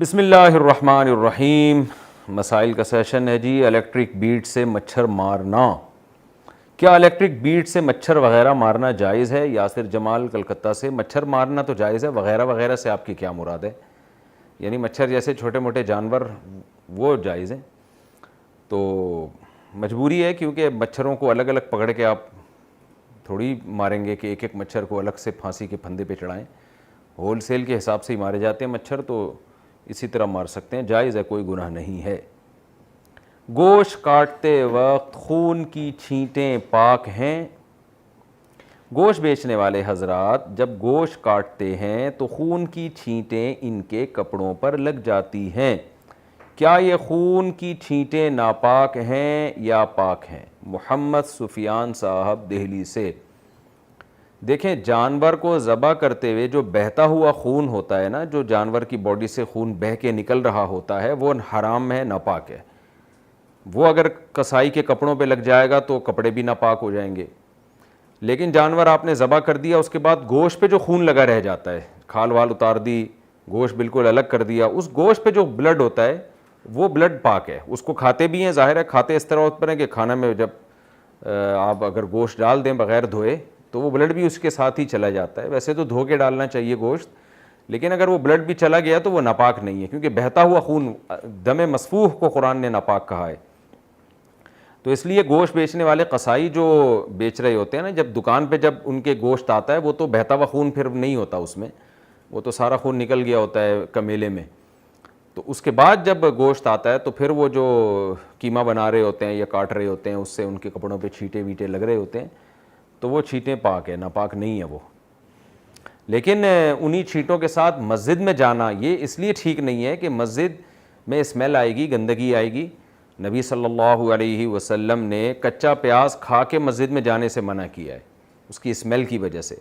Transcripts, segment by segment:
بسم اللہ الرحمن الرحیم۔ مسائل کا سیشن ہے جی، الیکٹرک بیٹ سے مچھر مارنا۔ کیا الیکٹرک بیٹ سے مچھر وغیرہ مارنا جائز ہے؟ یاسر جمال کلکتہ سے۔ مچھر مارنا تو جائز ہے، وغیرہ وغیرہ سے آپ کی کیا مراد ہے؟ یعنی مچھر جیسے چھوٹے موٹے جانور وہ جائز ہیں، تو مجبوری ہے کیونکہ مچھروں کو الگ الگ پکڑ کے آپ تھوڑی ماریں گے کہ ایک ایک مچھر کو الگ سے پھانسی کے پھندے پہ چڑھائیں۔ ہول سیل کے حساب سے ہی مارے جاتے ہیں مچھر، تو اسی طرح مار سکتے ہیں، جائز ہے، کوئی گناہ نہیں ہے۔ گوشت کاٹتے وقت خون کی چھینٹیں پاک ہیں؟ گوشت بیچنے والے حضرات جب گوشت کاٹتے ہیں تو خون کی چھینٹیں ان کے کپڑوں پر لگ جاتی ہیں، کیا یہ خون کی چھینٹیں ناپاک ہیں یا پاک ہیں؟ محمد سفیان صاحب دہلی سے۔ دیکھیں، جانور کو ذبح کرتے ہوئے جو بہتا ہوا خون ہوتا ہے نا، جو جانور کی باڈی سے خون بہہ کے نکل رہا ہوتا ہے، وہ حرام ہے، ناپاک ہے۔ وہ اگر کسائی کے کپڑوں پہ لگ جائے گا تو کپڑے بھی ناپاک ہو جائیں گے۔ لیکن جانور آپ نے ذبح کر دیا، اس کے بعد گوشت پہ جو خون لگا رہ جاتا ہے، کھال وال اتار دی، گوشت بالکل الگ کر دیا، اس گوشت پہ جو بلڈ ہوتا ہے وہ بلڈ پاک ہے۔ اس کو کھاتے بھی ہیں، ظاہر ہے کھاتے اس طرح پر ہیں کہ کھانا میں جب آپ اگر گوشت ڈال دیں بغیر دھوئے تو وہ بلڈ بھی اس کے ساتھ ہی چلا جاتا ہے۔ ویسے تو دھو کے ڈالنا چاہیے گوشت، لیکن اگر وہ بلڈ بھی چلا گیا تو وہ ناپاک نہیں ہے، کیونکہ بہتا ہوا خون، دم مسفوح کو قرآن نے ناپاک کہا ہے۔ تو اس لیے گوشت بیچنے والے قصائی جو بیچ رہے ہوتے ہیں نا، جب دکان پہ جب ان کے گوشت آتا ہے وہ تو بہتا ہوا خون پھر نہیں ہوتا اس میں، وہ تو سارا خون نکل گیا ہوتا ہے کمیلے میں۔ تو اس کے بعد جب گوشت آتا ہے تو پھر وہ جو قیمہ بنا رہے ہوتے ہیں یا کاٹ رہے ہوتے ہیں، اس سے ان کے کپڑوں پہ چھینٹے ویٹے لگ رہے ہوتے ہیں، تو وہ چھینٹیں پاک ہے، ناپاک نہیں ہے وہ۔ لیکن انہی چھینٹوں کے ساتھ مسجد میں جانا یہ اس لیے ٹھیک نہیں ہے کہ مسجد میں اسمیل آئے گی، گندگی آئے گی۔ نبی صلی اللہ علیہ وسلم نے کچا پیاز کھا کے مسجد میں جانے سے منع کیا ہے، اس کی اسمیل کی وجہ سے۔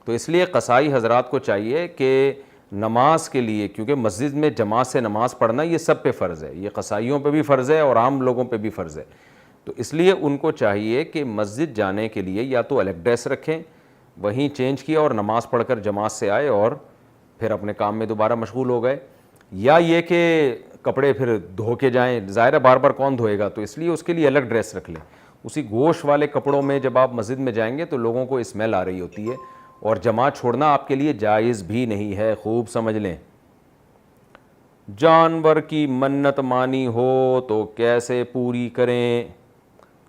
تو اس لیے قصائی حضرات کو چاہیے کہ نماز کے لیے، کیونکہ مسجد میں جماعت سے نماز پڑھنا یہ سب پہ فرض ہے، یہ قصائیوں پہ بھی فرض ہے اور عام لوگوں پہ بھی فرض ہے، تو اس لیے ان کو چاہیے کہ مسجد جانے کے لیے یا تو الگ ڈریس رکھیں، وہیں چینج کیا اور نماز پڑھ کر جماعت سے آئے اور پھر اپنے کام میں دوبارہ مشغول ہو گئے، یا یہ کہ کپڑے پھر دھو کے جائیں، ظاہر ہے بار بار کون دھوئے گا، تو اس لیے اس کے لیے الگ ڈریس رکھ لیں۔ اسی گوشت والے کپڑوں میں جب آپ مسجد میں جائیں گے تو لوگوں کو اسمیل آ رہی ہوتی ہے، اور جماعت چھوڑنا آپ کے لیے جائز بھی نہیں ہے، خوب سمجھ لیں۔ جانور کی منت مانی ہو تو کیسے پوری کریں؟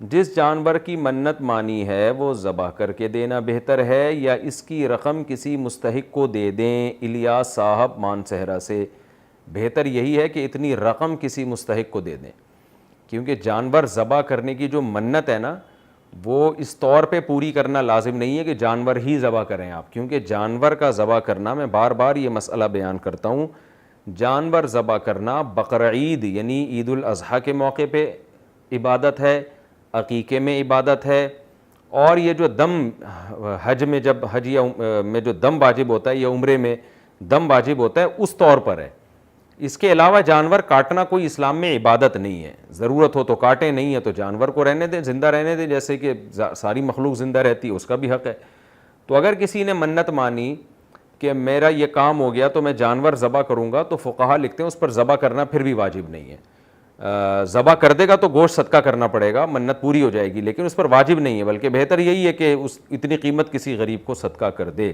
جس جانور کی منت مانی ہے وہ ذبح کر کے دینا بہتر ہے یا اس کی رقم کسی مستحق کو دے دیں؟ الیاس صاحب مانسہرہ سے۔ بہتر یہی ہے کہ اتنی رقم کسی مستحق کو دے دیں، کیونکہ جانور ذبح کرنے کی جو منت ہے نا، وہ اس طور پہ پوری کرنا لازم نہیں ہے کہ جانور ہی ذبح کریں آپ، کیونکہ جانور کا ذبح کرنا، میں بار بار یہ مسئلہ بیان کرتا ہوں، جانور ذبح کرنا بقرعید یعنی عید الاضحیٰ کے موقع پہ عبادت ہے، عقیقے میں عبادت ہے، اور یہ جو دم حج میں، جب حج یا میں جو دم واجب ہوتا ہے یا عمرے میں دم واجب ہوتا ہے اس طور پر ہے۔ اس کے علاوہ جانور کاٹنا کوئی اسلام میں عبادت نہیں ہے، ضرورت ہو تو کاٹیں، نہیں ہے تو جانور کو رہنے دیں، زندہ رہنے دیں، جیسے کہ ساری مخلوق زندہ رہتی ہے، اس کا بھی حق ہے۔ تو اگر کسی نے منت مانی کہ میرا یہ کام ہو گیا تو میں جانور ذبح کروں گا، تو فقہا لکھتے ہیں اس پر ذبح کرنا پھر بھی واجب نہیں ہے۔ ذبح کر دے گا تو گوشت صدقہ کرنا پڑے گا، منت پوری ہو جائے گی، لیکن اس پر واجب نہیں ہے، بلکہ بہتر یہی ہے کہ اتنی قیمت کسی غریب کو صدقہ کر دے۔